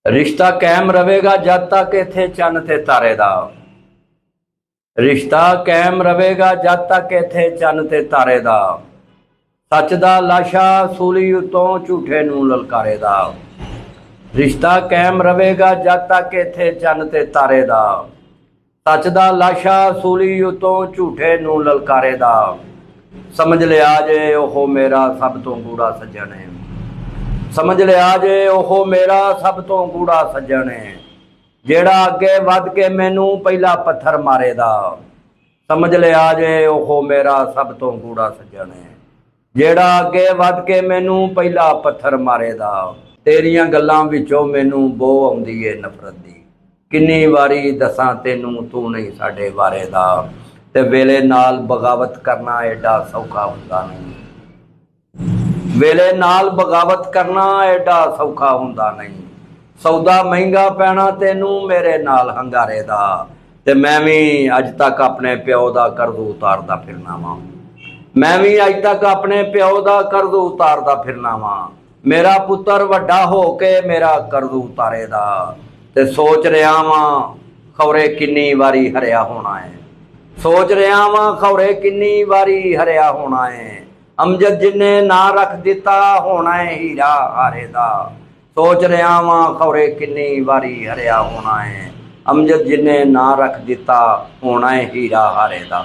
रिश्ता कायम रहेगा जब तक इत्थे चन्न ते तारे दा। रिश्ता कायम रहेगा जब तक इत्थे चन्न ते तारे दा। सच दा लाशा सूली उतों झूठे नूं ललकारे दा। रिश्ता कायम रहेगा जब तक इत्थे चन्न ते तारे दा। सच दा लाशा सूली उतों झूठे नूं ललकारे दा। समझ लिया जे ओह मेरा सब तो गूढ़ा सज्जन है। समझ लिया जे ओह मेरा सब तो गूढ़ा सज्जन है। जेड़ा अगे वध के मैनू पहला पत्थर मारे दा। समझ लिया जे ओह मेरा सब तो गूढ़ा सज्जन है। जेड़ा अगे वध के मैनू पहला पत्थर मारे दा। तेरियां गल्लां विचों मैनू बो आउंदी है नफरत दी। किन्नी वारी दसां तैनू तू नहीं साडे बारे दा। ते वेले नाल बगावत करना एडा सौखा हुंदा नहीं। वेले नाल बगावत करना एडा सौखा हुंदा नहीं। सौदा महंगा पैना तैनू मेरे नाल हंगारे दा। ते मैं भी अज तक अपने प्यो दा कर्ज उतारदा फिरना वां। मैं भी अज तक अपने प्यो दा कर्ज उतारदा फिरना वां। मेरा पुत्तर वड्डा हो के मेरा कर्ज उतारे दा। ते सोच रहा वां खौरे किन्नी वारी हरिया होना है। सोच रहा वां खौरे किन्नी वारी हरिया होना है। अमजद जिन्ने ना रख दिता होना है हीरा हारे दा। सोच रहा वां खौरे किन्नी वारी हरिया होना है। अमजद जिन्ने ना रख दिता होना है हीरा हारे दा।